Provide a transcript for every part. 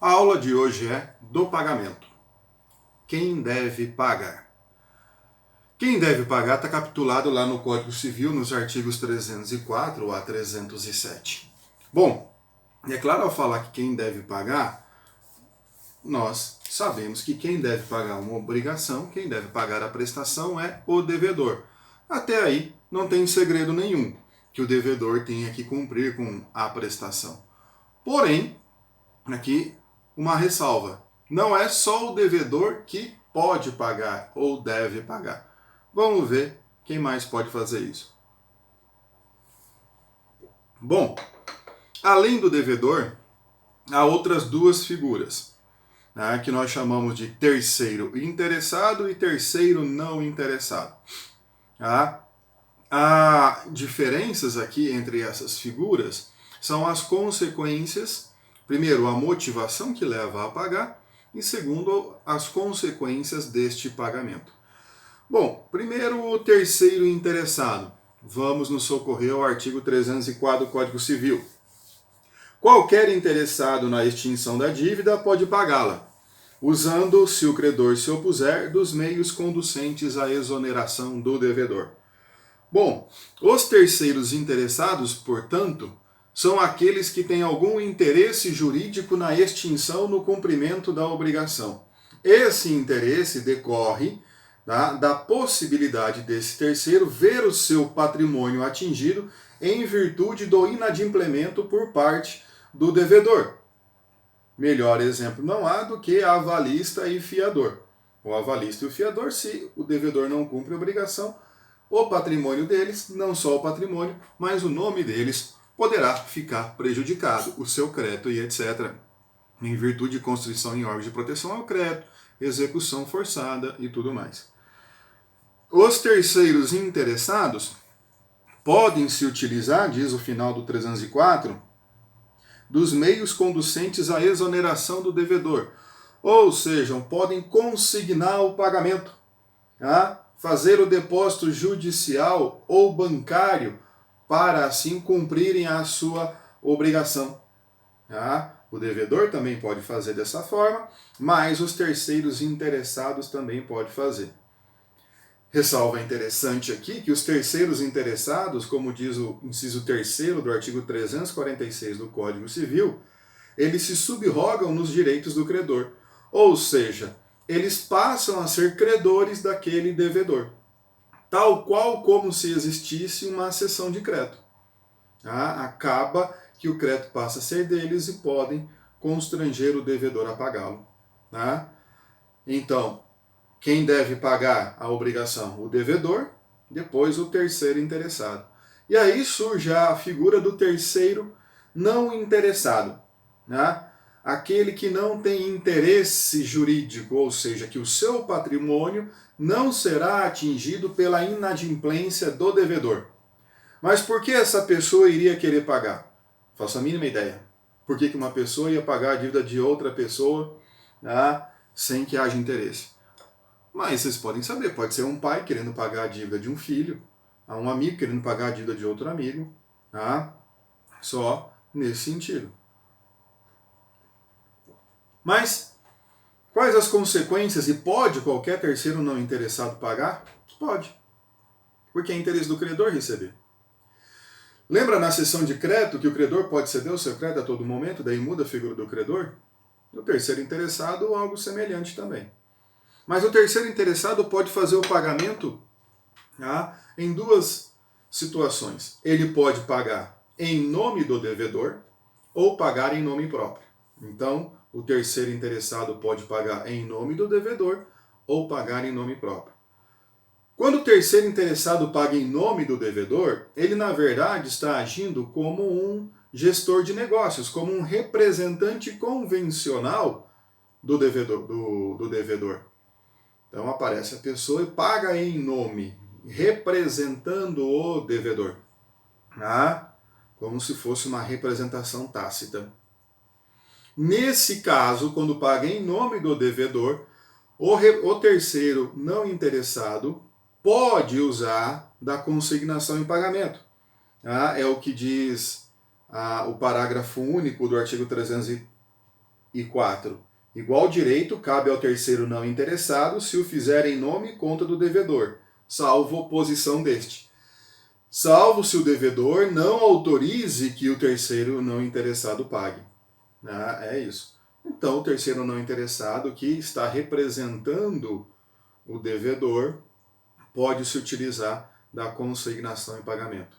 A aula de hoje é do pagamento. Quem deve pagar? Quem deve pagar está capitulado lá no Código Civil, nos artigos 304 a 307. Bom, é claro, ao falar que quem deve pagar, nós sabemos que quem deve pagar uma obrigação, quem deve pagar a prestação é o devedor. Até aí não tem segredo nenhum que o devedor tenha que cumprir com a prestação. Porém, aqui uma ressalva. Não é só o devedor que pode pagar ou deve pagar. Vamos ver quem mais pode fazer isso. Bom, além do devedor, há outras duas figuras, né, que nós chamamos de terceiro interessado e terceiro não interessado. Tá? Há diferenças aqui entre essas figuras, são as consequências. Primeiro, a motivação que leva a pagar e segundo, as consequências deste pagamento. Bom, primeiro o terceiro interessado. Vamos nos socorrer ao artigo 304 do Código Civil. Qualquer interessado na extinção da dívida pode pagá-la, usando, se o credor se opuser, dos meios conducentes à exoneração do devedor. Bom, os terceiros interessados, portanto, são aqueles que têm algum interesse jurídico na extinção no cumprimento da obrigação. Esse interesse decorre da possibilidade desse terceiro ver o seu patrimônio atingido em virtude do inadimplemento por parte do devedor. Melhor exemplo não há do que avalista e fiador. O avalista e o fiador, se o devedor não cumpre a obrigação, o patrimônio deles, não só o patrimônio, mas o nome deles poderá ficar prejudicado, o seu crédito e etc. Em virtude de constrição em órgãos de proteção ao crédito, execução forçada e tudo mais. Os terceiros interessados podem se utilizar, diz o final do 304, dos meios conducentes à exoneração do devedor. Ou seja, podem consignar o pagamento, tá? Fazer o depósito judicial ou bancário para assim cumprirem a sua obrigação. Tá? O devedor também pode fazer dessa forma, mas os terceiros interessados também podem fazer. Ressalva interessante aqui que os terceiros interessados, como diz o inciso 3º do artigo 346 do Código Civil, eles se subrogam nos direitos do credor. Ou seja, eles passam a ser credores daquele devedor, tal qual como se existisse uma cessão de crédito. Tá? Acaba que o crédito passa a ser deles e podem constranger o devedor a pagá-lo. Tá? Então, quem deve pagar a obrigação? O devedor, depois o terceiro interessado. E aí surge a figura do terceiro não interessado. Né? Aquele que não tem interesse jurídico, ou seja, que o seu patrimônio não será atingido pela inadimplência do devedor. Mas por que essa pessoa iria querer pagar? Faço a mínima ideia. Por que uma pessoa ia pagar a dívida de outra pessoa, né, sem que haja interesse? Mas vocês podem saber, pode ser um pai querendo pagar a dívida de um filho, um amigo querendo pagar a dívida de outro amigo, tá? Só nesse sentido. Mas quais as consequências e pode qualquer terceiro não interessado pagar? Pode, porque é interesse do credor receber. Lembra na cessão de crédito que o credor pode ceder o seu crédito a todo momento, daí muda a figura do credor? O terceiro interessado, algo semelhante também. Mas o terceiro interessado pode fazer o pagamento, tá, em duas situações. Ele pode pagar em nome do devedor ou pagar em nome próprio. Então, o terceiro interessado pode pagar em nome do devedor ou pagar em nome próprio. Quando o terceiro interessado paga em nome do devedor, ele na verdade está agindo como um gestor de negócios, como um representante convencional do devedor. Então aparece a pessoa e paga em nome, representando o devedor. Ah, como se fosse uma representação tácita. Nesse caso, quando paga em nome do devedor, o terceiro não interessado pode usar da consignação em pagamento. É o que diz o parágrafo único do artigo E 4. Igual direito cabe ao terceiro não interessado se o fizer em nome e conta do devedor, salvo oposição deste. Salvo se o devedor não autorize que o terceiro não interessado pague. É isso. Então, o terceiro não interessado, que está representando o devedor, pode se utilizar da consignação em pagamento.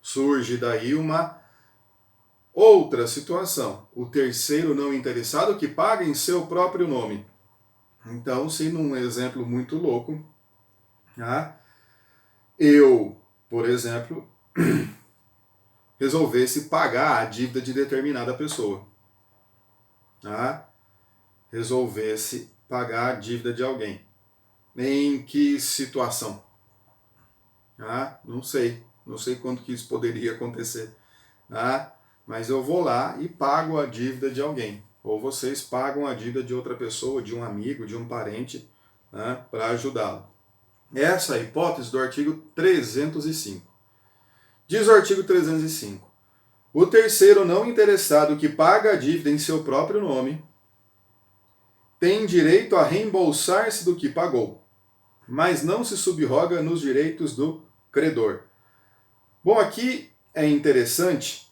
Surge daí uma outra situação. O terceiro não interessado que paga em seu próprio nome. Então, se num exemplo muito louco, eu, por exemplo, resolvesse pagar a dívida de determinada pessoa. Resolvesse pagar a dívida de alguém. Em que situação? Não sei. Não sei quando que isso poderia acontecer. Mas eu vou lá e pago a dívida de alguém. Ou vocês pagam a dívida de outra pessoa, de um amigo, de um parente, para ajudá-lo. Essa é a hipótese do artigo 305. Diz o artigo 305. O terceiro não interessado que paga a dívida em seu próprio nome tem direito a reembolsar-se do que pagou, mas não se subroga nos direitos do credor. Bom, aqui é interessante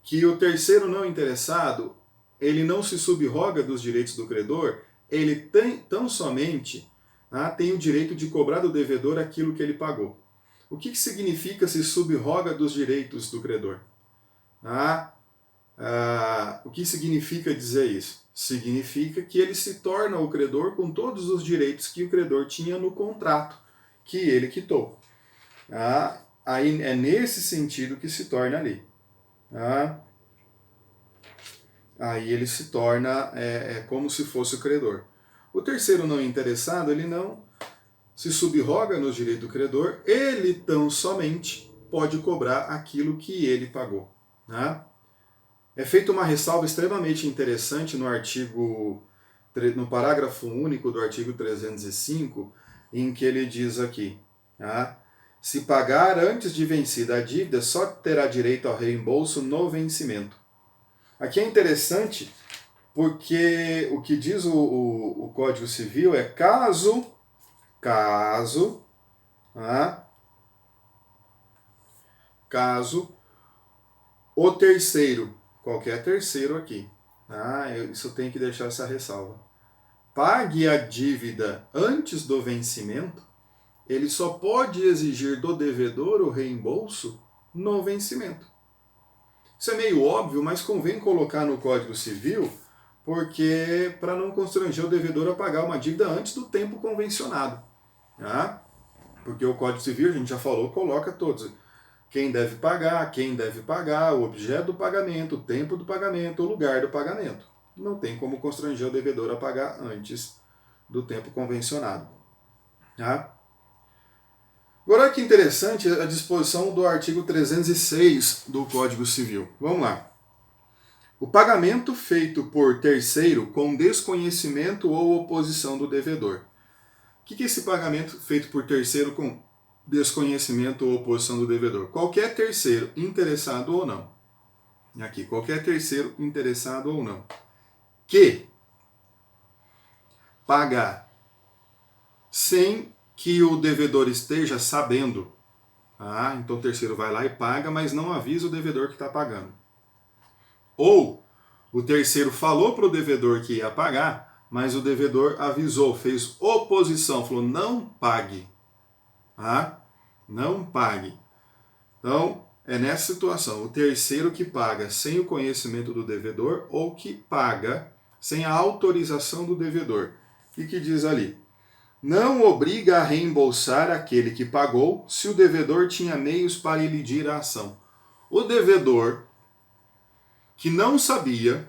que o terceiro não interessado, ele não se subroga dos direitos do credor, ele tem tão somente tem o direito de cobrar do devedor aquilo que ele pagou. O que significa se subroga dos direitos do credor? O que significa dizer isso? Significa que ele se torna o credor com todos os direitos que o credor tinha no contrato que ele quitou. Aí é nesse sentido que se torna ali. Aí ele se torna como se fosse o credor. O terceiro não interessado, ele não se subroga nos direitos do credor, ele tão somente pode cobrar aquilo que ele pagou. É feita uma ressalva extremamente interessante no parágrafo único do artigo 305, em que ele diz aqui, se pagar antes de vencida a dívida, só terá direito ao reembolso no vencimento. Aqui é interessante, porque o que diz o Código Civil é caso o terceiro, qualquer terceiro aqui, isso tem que deixar essa ressalva, pague a dívida antes do vencimento, ele só pode exigir do devedor o reembolso no vencimento. Isso é meio óbvio, mas convém colocar no Código Civil, porque para não constranger o devedor a pagar uma dívida antes do tempo convencionado. Porque o Código Civil, a gente já falou, coloca todos. Quem deve pagar, o objeto do pagamento, o tempo do pagamento, o lugar do pagamento. Não tem como constranger o devedor a pagar antes do tempo convencionado. Agora que interessante a disposição do artigo 306 do Código Civil. Vamos lá. O pagamento feito por terceiro com desconhecimento ou oposição do devedor. O que é esse pagamento feito por terceiro com desconhecimento ou oposição do devedor? Qualquer terceiro, interessado ou não. Aqui, qualquer terceiro, interessado ou não, que pagar sem que o devedor esteja sabendo. Então o terceiro vai lá e paga, mas não avisa o devedor que está pagando. Ou o terceiro falou para o devedor que ia pagar, mas o devedor avisou, fez oposição, falou não pague. Não pague. Então, é nessa situação, o terceiro que paga sem o conhecimento do devedor ou que paga sem a autorização do devedor. E que diz ali? Não obriga a reembolsar aquele que pagou se o devedor tinha meios para elidir a ação. O devedor que não sabia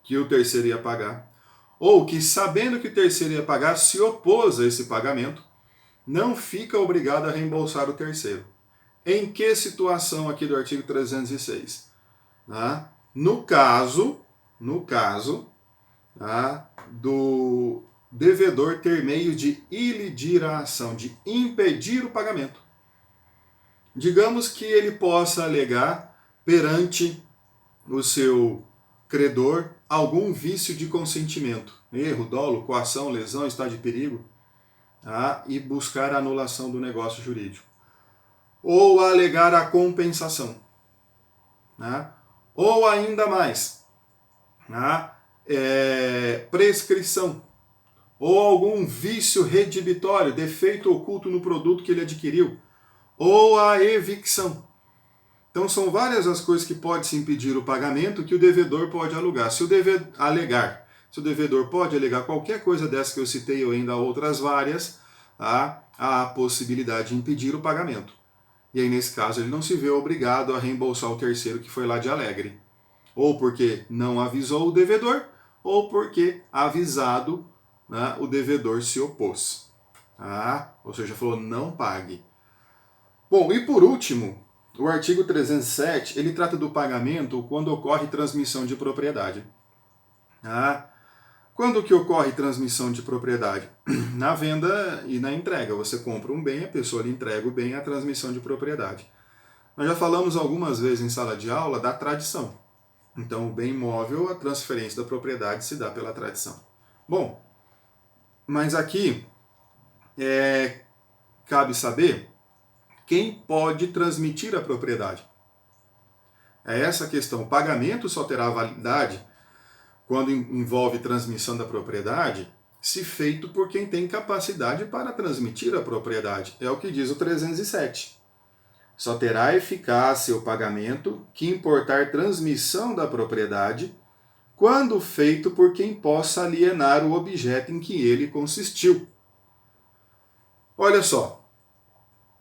que o terceiro ia pagar, ou que sabendo que o terceiro ia pagar, se opôs a esse pagamento, não fica obrigado a reembolsar o terceiro. Em que situação aqui do artigo 306? No caso do devedor ter meio de ilidir a ação, de impedir o pagamento. Digamos que ele possa alegar perante o seu credor algum vício de consentimento, erro, dolo, coação, lesão, estado de perigo, tá? E buscar a anulação do negócio jurídico. Ou alegar a compensação, né? Ou ainda mais, né? Prescrição, ou algum vício redibitório, defeito oculto no produto que ele adquiriu, ou a evicção. Então são várias as coisas que podem se impedir o pagamento que o devedor pode alegar. Se o devedor pode alegar qualquer coisa dessa que eu citei ou ainda outras várias, tá? Há a possibilidade de impedir o pagamento. E aí nesse caso ele não se vê obrigado a reembolsar o terceiro que foi lá de alegre. Ou porque não avisou o devedor, ou porque avisado, né, o devedor se opôs. Tá? Ou seja, falou não pague. Bom, e por último, o artigo 307, ele trata do pagamento quando ocorre transmissão de propriedade. Ah, quando que ocorre transmissão de propriedade? Na venda e na entrega. Você compra um bem, a pessoa lhe entrega o bem, a transmissão de propriedade. Nós já falamos algumas vezes em sala de aula da tradição. Então, o bem imóvel, a transferência da propriedade se dá pela tradição. Bom, mas aqui cabe saber quem pode transmitir a propriedade. É essa a questão. O pagamento só terá validade quando envolve transmissão da propriedade, se feito por quem tem capacidade para transmitir a propriedade. É o que diz o 307. Só terá eficácia o pagamento que importar transmissão da propriedade quando feito por quem possa alienar o objeto em que ele consistiu. Olha só.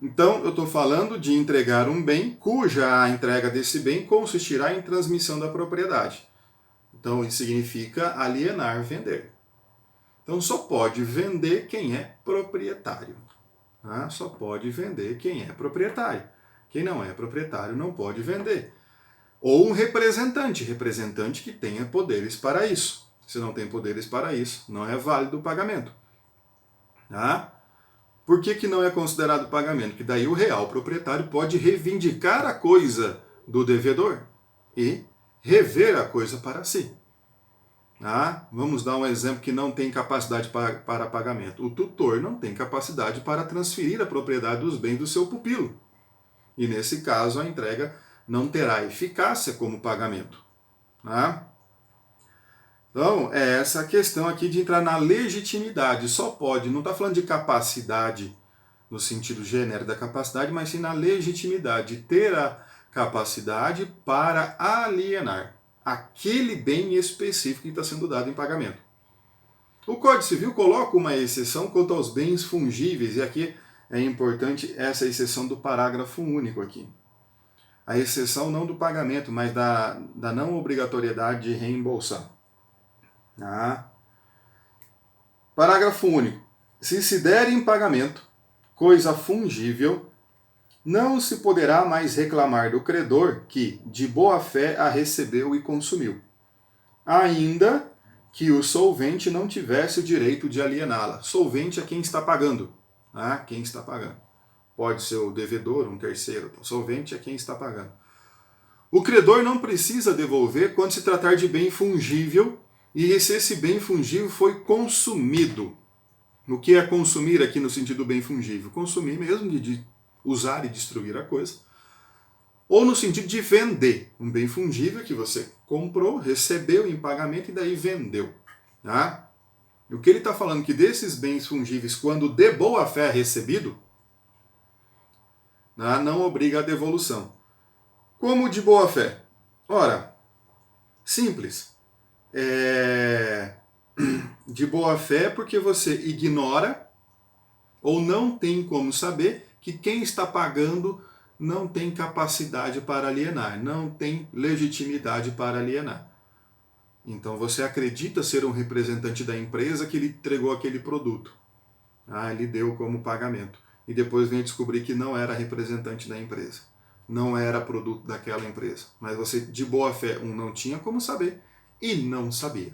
Então, eu estou falando de entregar um bem cuja a entrega desse bem consistirá em transmissão da propriedade. Então, isso significa alienar, vender. Então, só pode vender quem é proprietário. Tá? Só pode vender quem é proprietário. Quem não é proprietário não pode vender. Ou um representante que tenha poderes para isso. Se não tem poderes para isso, não é válido o pagamento. Tá? Por que não é considerado pagamento? Porque daí o real proprietário pode reivindicar a coisa do devedor e rever a coisa para si. Vamos dar um exemplo que não tem capacidade para pagamento. O tutor não tem capacidade para transferir a propriedade dos bens do seu pupilo. E nesse caso a entrega não terá eficácia como pagamento. Então, é essa questão aqui de entrar na legitimidade. Só pode, não está falando de capacidade no sentido genérico da capacidade, mas sim na legitimidade, de ter a capacidade para alienar aquele bem específico que está sendo dado em pagamento. O Código Civil coloca uma exceção quanto aos bens fungíveis, e aqui é importante essa exceção do parágrafo único aqui. A exceção não do pagamento, mas da não obrigatoriedade de reembolsar. Parágrafo único. Se der em pagamento coisa fungível, não se poderá mais reclamar do credor que, de boa fé, a recebeu e consumiu, ainda que o solvente não tivesse o direito de aliená-la. Solvente é quem está pagando. Quem está pagando. Pode ser o devedor, um terceiro. Solvente é quem está pagando. O credor não precisa devolver quando se tratar de bem fungível e se esse bem fungível foi consumido. O que é consumir aqui no sentido do bem fungível? Consumir mesmo de usar e destruir a coisa. Ou no sentido de vender. Um bem fungível que você comprou, recebeu em pagamento e daí vendeu. E o que ele está falando que desses bens fungíveis, quando de boa fé recebido, não obriga a devolução. Como de boa fé? Ora, simples. De boa fé porque você ignora ou não tem como saber que quem está pagando não tem capacidade para alienar, não tem legitimidade para alienar. Então você acredita ser um representante da empresa que lhe entregou aquele produto. Ele deu como pagamento. E depois vem descobrir que não era representante da empresa. Não era produto daquela empresa. Mas você, de boa fé, não tinha como saber e não sabia.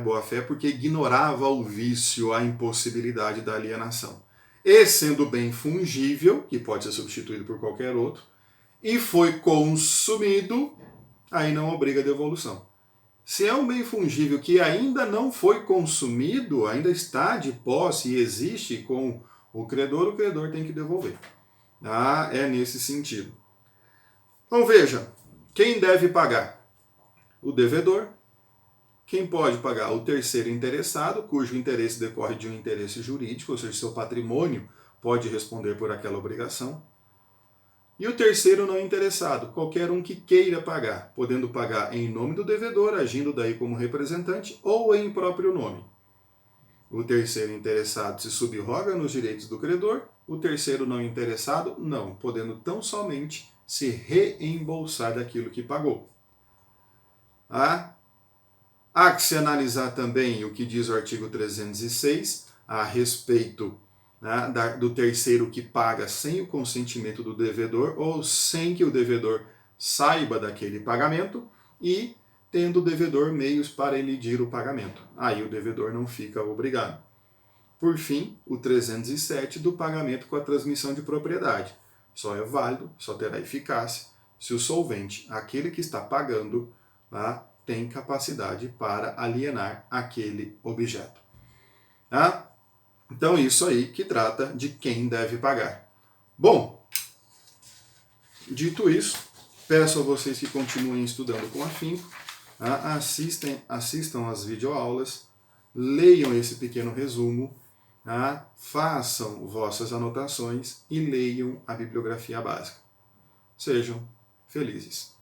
Boa fé porque ignorava o vício, a impossibilidade da alienação. E sendo bem fungível, que pode ser substituído por qualquer outro, e foi consumido, aí não obriga a devolução. Se é um bem fungível que ainda não foi consumido, ainda está de posse e existe com o credor tem que devolver. Ah, é nesse sentido. Então veja, quem deve pagar? O devedor. Quem pode pagar? O terceiro interessado, cujo interesse decorre de um interesse jurídico, ou seja, seu patrimônio pode responder por aquela obrigação. E o terceiro não interessado, qualquer um que queira pagar, podendo pagar em nome do devedor, agindo daí como representante, ou em próprio nome. O terceiro interessado se subroga nos direitos do credor, o terceiro não interessado, não, podendo tão somente se reembolsar daquilo que pagou. Há que se analisar também o que diz o artigo 306 a respeito, né, do terceiro que paga sem o consentimento do devedor ou sem que o devedor saiba daquele pagamento e tendo o devedor meios para elidir o pagamento. Aí o devedor não fica obrigado. Por fim, o 307 do pagamento com a transmissão de propriedade. Só é válido, só terá eficácia se o solvente, aquele que está pagando, tá, tem capacidade para alienar aquele objeto. Tá? Então, isso aí que trata de quem deve pagar. Bom, dito isso, peço a vocês que continuem estudando com afinco, tá? Assistam às videoaulas, leiam esse pequeno resumo, tá? Façam vossas anotações e leiam a bibliografia básica. Sejam felizes.